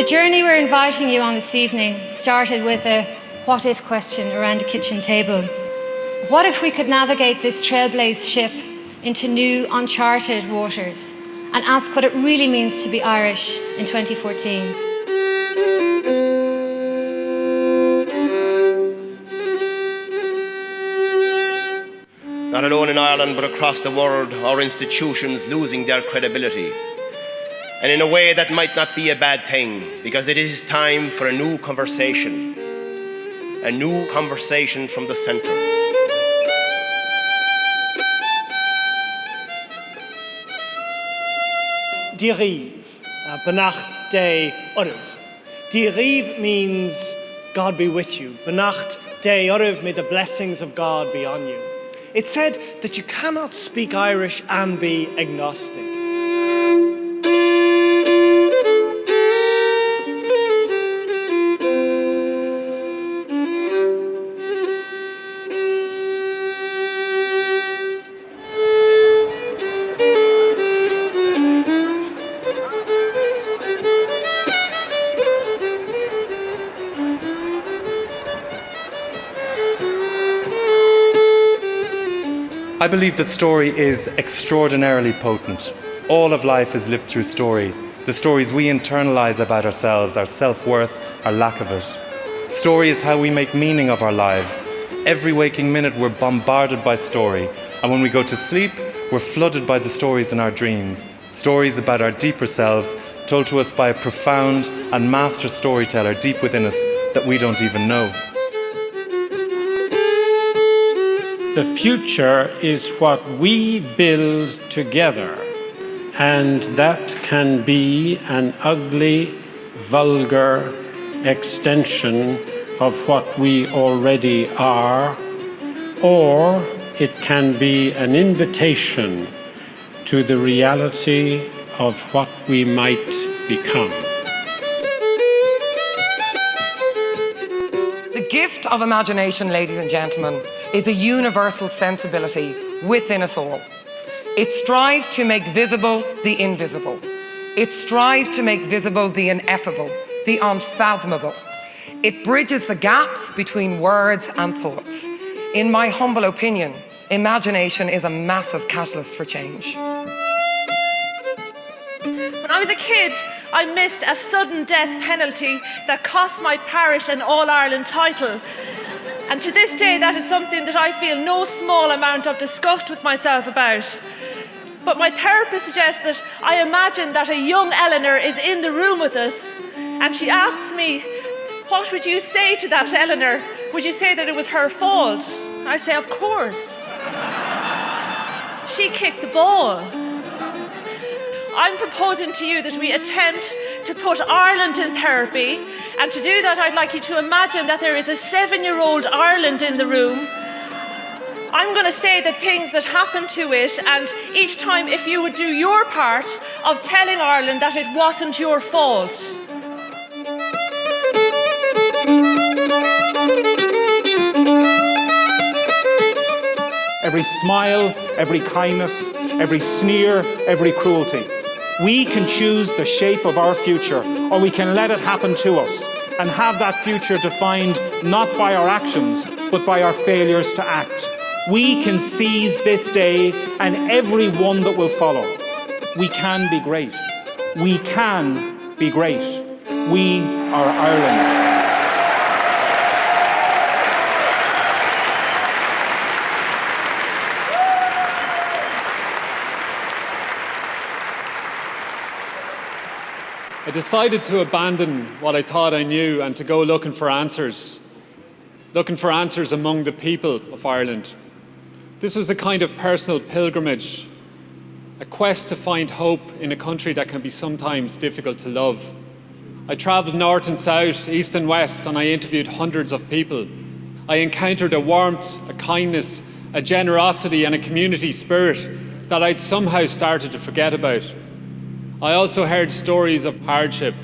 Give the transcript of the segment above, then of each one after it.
journey we're inviting you on this evening started with a what-if question around a kitchen table. What if we could navigate this trailblaze ship into new, uncharted waters and ask what it really means to be Irish in 2014? Not alone in Ireland, but across the world, our institutions losing their credibility. And in a way that might not be a bad thing, because it is time for a new conversation from the centre. Diriv, Benacht de Uruv. Diriv means God be with you. Benacht de Uruv, may the blessings of God be on you. It's said that you cannot speak Irish and be agnostic. I believe that story is extraordinarily potent. All of life is lived through story. The stories we internalise about ourselves, our self-worth, our lack of it. Story is how we make meaning of our lives. Every waking minute we're bombarded by story, and when we go to sleep, we're flooded by the stories in our dreams. Stories about our deeper selves, told to us by a profound and master storyteller deep within us that we don't even know. The future is what we build together, and that can be an ugly, vulgar extension of what we already are, or it can be an invitation to the reality of what we might become. The gift of imagination, ladies and gentlemen, is a universal sensibility within us all. It strives to make visible the invisible. It strives to make visible the ineffable, the unfathomable. It bridges the gaps between words and thoughts. In my humble opinion, imagination is a massive catalyst for change. When I was a kid, I missed a sudden death penalty that cost my parish an All-Ireland title. And to this day, that is something that I feel no small amount of disgust with myself about. But my therapist suggests that I imagine that a young Eleanor is in the room with us, and she asks me, what would you say to that, Eleanor? Would you say that it was her fault? I say, of course. She kicked the ball. I'm proposing to you that we attempt to put Ireland in therapy, and to do that I'd like you to imagine that there is a 7-year-old Ireland in the room. I'm going to say the things that happened to it, and each time if you would do your part of telling Ireland that it wasn't your fault. Every smile, every kindness, every sneer, every cruelty. We can choose the shape of our future, or we can let it happen to us and have that future defined not by our actions, but by our failures to act. We can seize this day and every one that will follow. We can be great. We can be great. We are Ireland. I decided to abandon what I thought I knew and to go looking for answers among the people of Ireland. This was a kind of personal pilgrimage, a quest to find hope in a country that can be sometimes difficult to love. I travelled north and south, east and west, and I interviewed hundreds of people. I encountered a warmth, a kindness, a generosity and a community spirit that I'd somehow started to forget about. I also heard stories of hardship,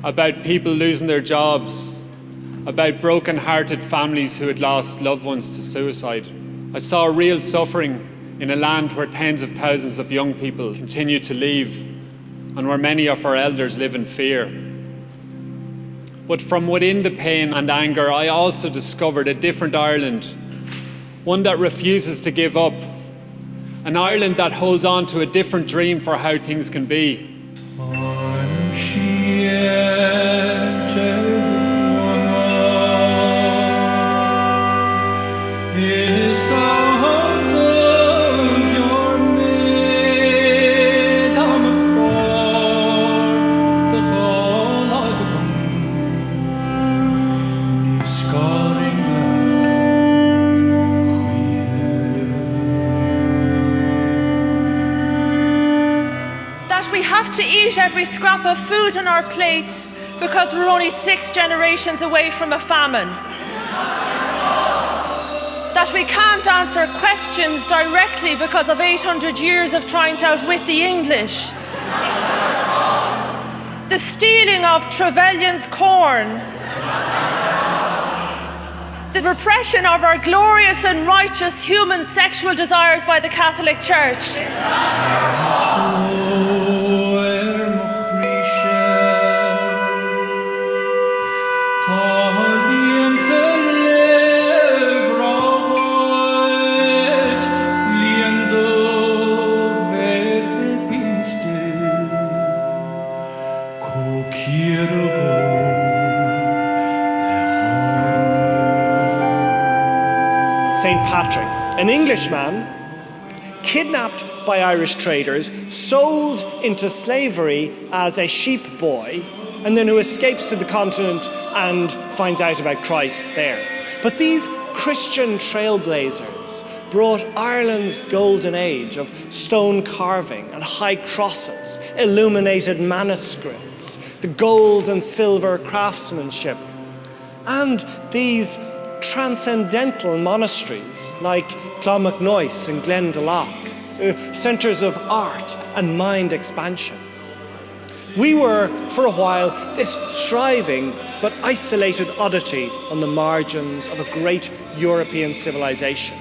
about people losing their jobs, about broken-hearted families who had lost loved ones to suicide. I saw real suffering in a land where tens of thousands of young people continue to leave and where many of our elders live in fear. But from within the pain and anger, I also discovered a different Ireland, one that refuses to give up, an Ireland that holds on to a different dream for how things can be. To eat every scrap of food on our plates because we're only 6 generations away from a famine. That we can't answer questions directly because of 800 years of trying to outwit the English. The stealing of Trevelyan's corn. The repression of our glorious and righteous human sexual desires by the Catholic Church. St. Patrick, an Englishman kidnapped by Irish traders, sold into slavery as a sheep boy, and then who escapes to the continent and finds out about Christ there. But these Christian trailblazers brought Ireland's golden age of stone carving and high crosses, illuminated manuscripts, the gold and silver craftsmanship, and these transcendental monasteries like Clonmacnoise and Glendalough, centres of art and mind expansion. We were, for a while, this thriving but isolated oddity on the margins of a great European civilization.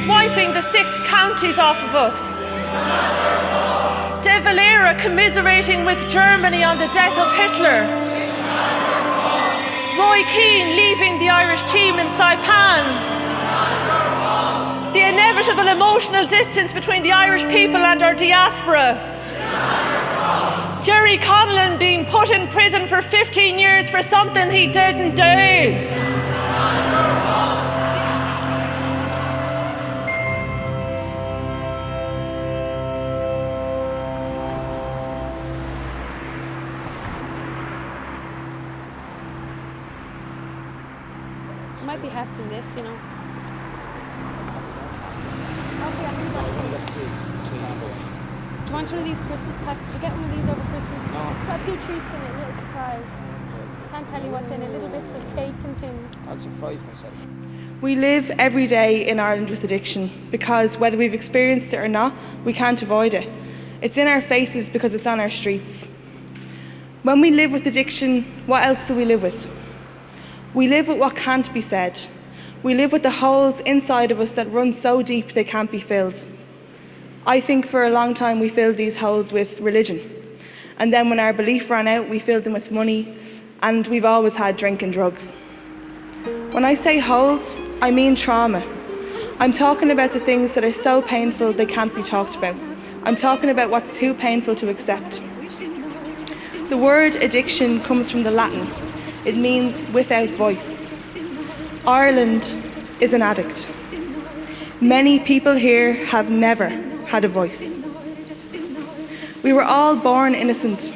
Swiping the 6 counties off of us. De Valera commiserating with Germany on the death of Hitler. Roy Keane leaving the Irish team in Saipan. The inevitable emotional distance between the Irish people and our diaspora. Jerry Conlon being put in prison for 15 years for something he didn't do. Might be hats in this, you know. Do you want one of these Christmas packs? Did you get one of these over Christmas? No. It's got a few treats in it, a little surprise. Can't tell you what's in it, little bits of cake and things. I'll surprise myself. We live every day in Ireland with addiction because whether we've experienced it or not, we can't avoid it. It's in our faces because it's on our streets. When we live with addiction, what else do we live with? We live with what can't be said. We live with the holes inside of us that run so deep they can't be filled. I think for a long time we filled these holes with religion. And then when our belief ran out, we filled them with money, and we've always had drink and drugs. When I say holes, I mean trauma. I'm talking about the things that are so painful they can't be talked about. I'm talking about what's too painful to accept. The word addiction comes from the Latin. It means without voice. Ireland is an addict. Many people here have never had a voice. We were all born innocent.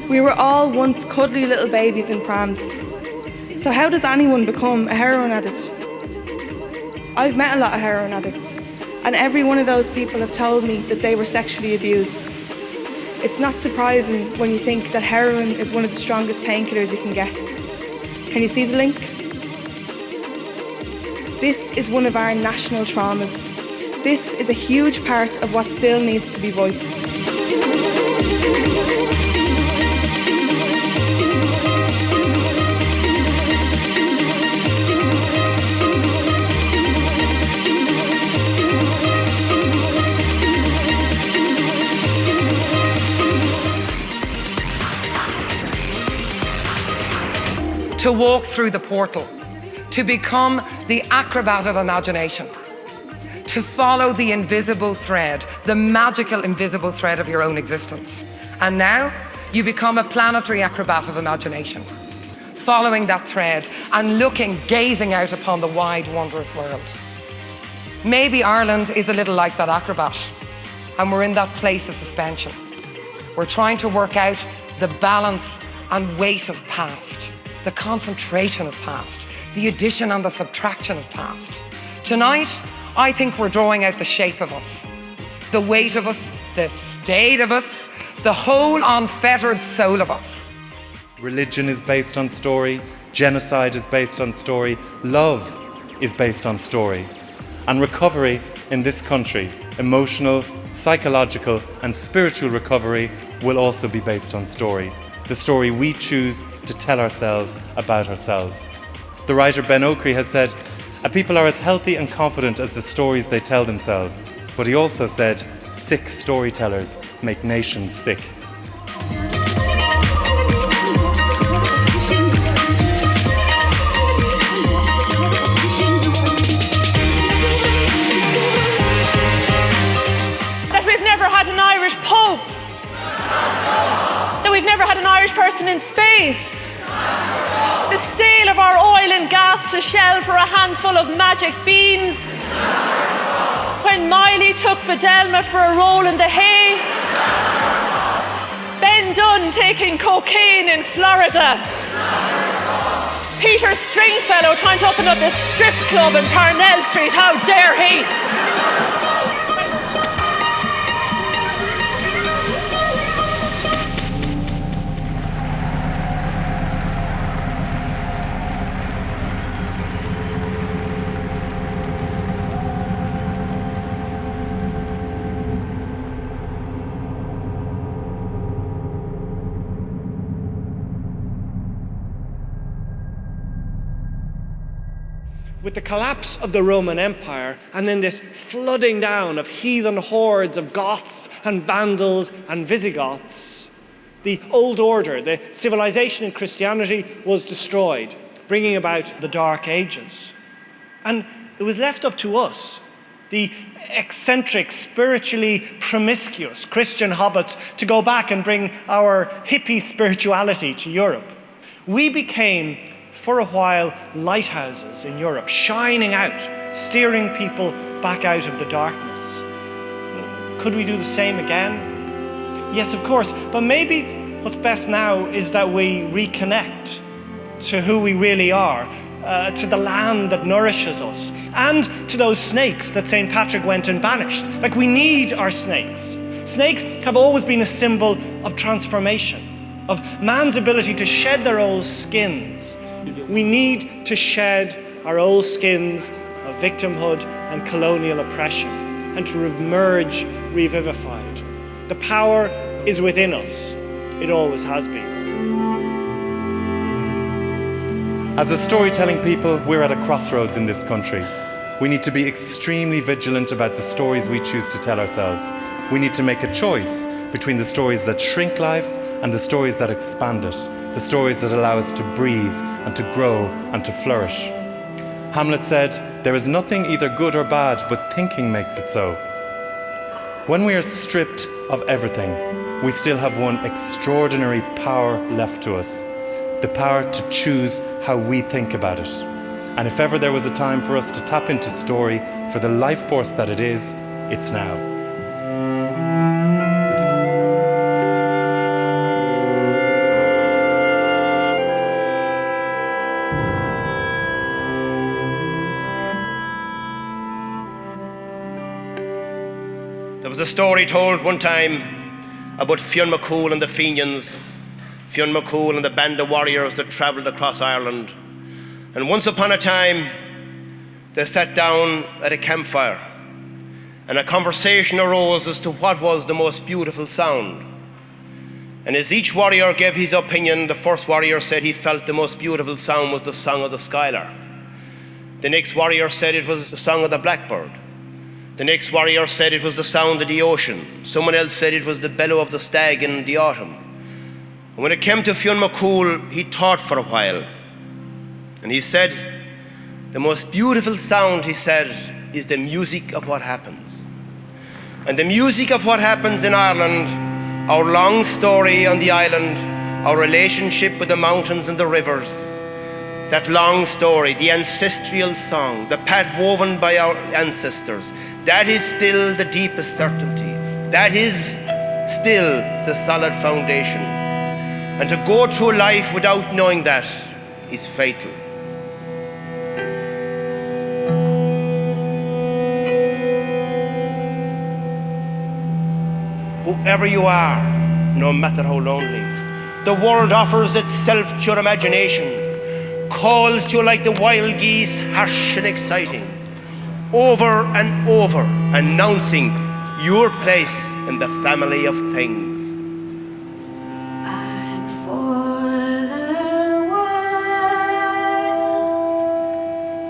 We were all once cuddly little babies in prams. So how does anyone become a heroin addict? I've met a lot of heroin addicts, and every one of those people have told me that they were sexually abused. It's not surprising when you think that heroin is one of the strongest painkillers you can get. Can you see the link? This is one of our national traumas. This is a huge part of what still needs to be voiced. to walk through the portal, to become the acrobat of imagination, to follow the invisible thread, the magical invisible thread of your own existence. And now you become a planetary acrobat of imagination, following that thread and gazing out upon the wide, wondrous world. Maybe Ireland is a little like that acrobat, and we're in that place of suspension. We're trying to work out the balance and weight of past, the concentration of past, the addition and the subtraction of past. Tonight, I think we're drawing out the shape of us, the weight of us, the state of us, the whole unfettered soul of us. Religion is based on story, genocide is based on story, love is based on story. And recovery in this country, emotional, psychological and spiritual recovery, will also be based on story. The story we choose to tell ourselves about ourselves. The writer Ben Okri has said, "A people are as healthy and confident as the stories they tell themselves." But he also said, "Sick storytellers make nations sick." That we've never had an Irish Pope. That we've never had an Irish person in space. The sale of our oil and gas to Shell for a handful of magic beans. When Miley took Fidelma for a roll in the hay. Ben Dunn taking cocaine in Florida. Peter Stringfellow trying to open up a strip club in Parnell Street. How dare he? With the collapse of the Roman Empire and then this flooding down of heathen hordes of Goths and Vandals and Visigoths, the old order, the civilization in Christianity was destroyed, bringing about the Dark Ages. And it was left up to us, the eccentric, spiritually promiscuous Christian hobbits, to go back and bring our hippie spirituality to Europe. We became, for a while, lighthouses in Europe, shining out, steering people back out of the darkness. Could we do the same again? Yes, of course, but maybe what's best now is that we reconnect to who we really are, to the land that nourishes us, and to those snakes that St. Patrick went and banished. Like, we need our snakes. Snakes have always been a symbol of transformation, of man's ability to shed their old skins. We need to shed our old skins of victimhood and colonial oppression and to emerge revivified. The power is within us. It always has been. As a storytelling people, we're at a crossroads in this country. We need to be extremely vigilant about the stories we choose to tell ourselves. We need to make a choice between the stories that shrink life and the stories that expand it, the stories that allow us to breathe and to grow and to flourish. Hamlet said, "There is nothing either good or bad, but thinking makes it so." When we are stripped of everything, we still have one extraordinary power left to us, the power to choose how we think about it. And if ever there was a time for us to tap into story for the life force that it is, it's now. There was a story told one time about Fionn McCool and the Fenians, Fionn McCool and the band of warriors that travelled across Ireland. And once upon a time, they sat down at a campfire, and a conversation arose as to what was the most beautiful sound. And as each warrior gave his opinion, the first warrior said he felt the most beautiful sound was the song of the skylark. The next warrior said it was the song of the blackbird. The next warrior said it was the sound of the ocean. Someone else said it was the bellow of the stag in the autumn. And when it came to Fionn McCool, he thought for a while, And he said, the most beautiful sound, he said, is the music of what happens. And the music of what happens in Ireland, our long story on the island, our relationship with the mountains and the rivers, that long story, the ancestral song, the path woven by our ancestors, that is still the deepest certainty. That is still the solid foundation. And to go through life without knowing that is fatal. Whoever you are, no matter how lonely, the world offers itself to your imagination, calls to you like the wild geese, harsh and exciting, over and over, announcing your place in the family of things. And for the world,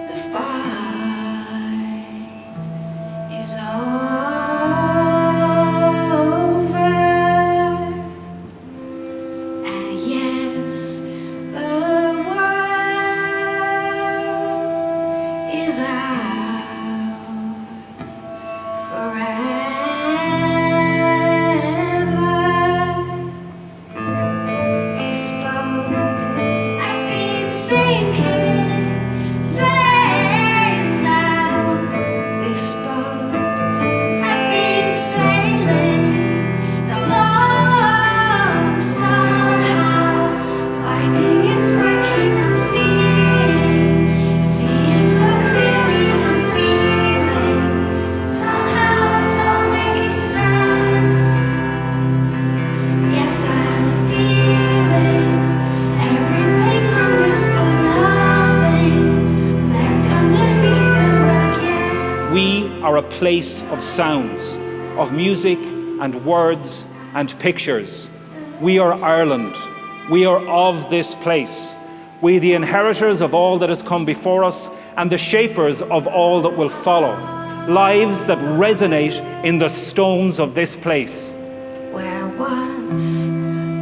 the fight is over. And yes, the world is ours forever. This boat has been sinking, sailing down. This boat has been sailing so long, somehow finding its working. I'm seeing so clearly. I'm feeling somehow it's all making sense. Yes, I'm feeling everything understood, nothing left underneath the rug. Yes. We are a place of sounds, of music and words and pictures. We are Ireland. We are of this place. We, the inheritors of all that has come before us and the shapers of all that will follow. Lives that resonate in the stones of this place. Where once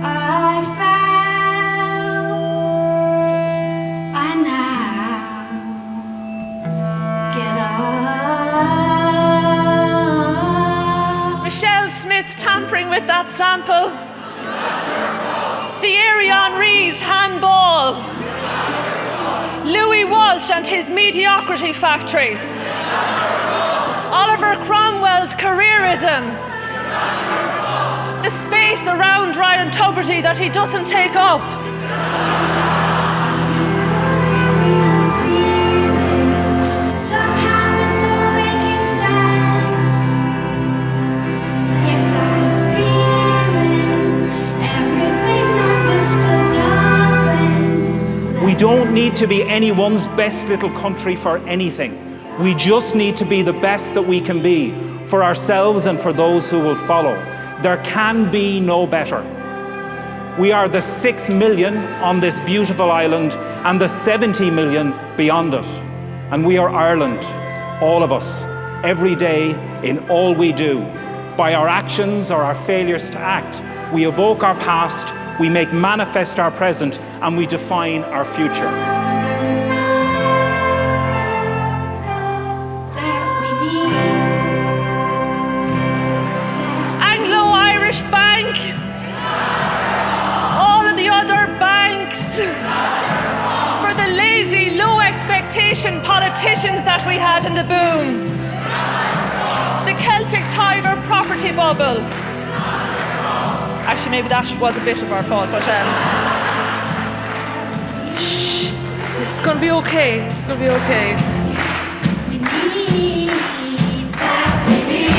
I fell, I now get up. Michelle Smith tampering with that sample. Thierry Henry's handball. Louis Walsh and his mediocrity factory. Oliver Cromwell's careerism. The space around Ryan Tubridy that he doesn't take up. Somehow it's all making sense. Yes, I'm feeling everything understood, nothing. We don't need to be anyone's best little country for anything. We just need to be the best that we can be for ourselves and for those who will follow. There can be no better. We are the 6 million on this beautiful island and the 70 million beyond it. And we are Ireland, all of us, every day in all we do. By our actions or our failures to act, we evoke our past, we make manifest our present, and we define our future. Anglo-Irish Bank. All of the other banks. For the lazy, low expectation politicians that we had in the boom. The Celtic Tiger property bubble. Actually, maybe that was a bit of our fault, but shh, it's gonna be okay. It's gonna be okay. We need that we need.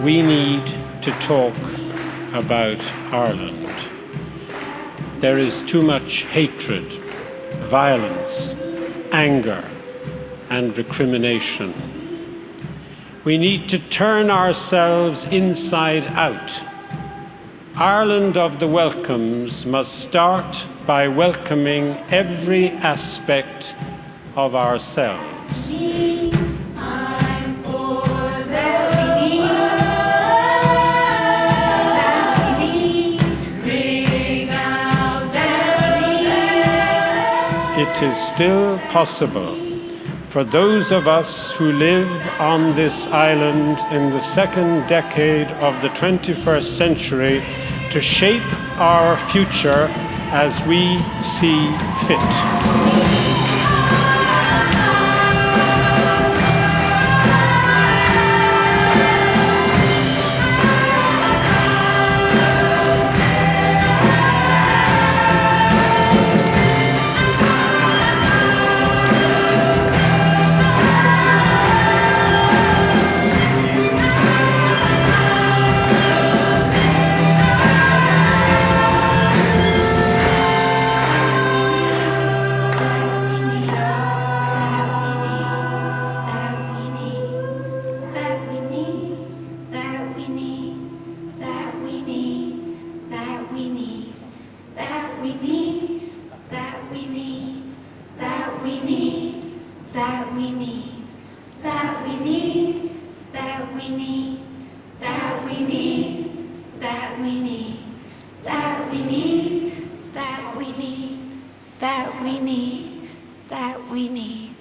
we need to talk about Ireland. There is too much hatred, violence, anger, and recrimination. We need to turn ourselves inside out. Ireland of the welcomes must start by welcoming every aspect of ourselves. It is still possible for those of us who live on this island in the second decade of the 21st century to shape our future as we see fit. That we need.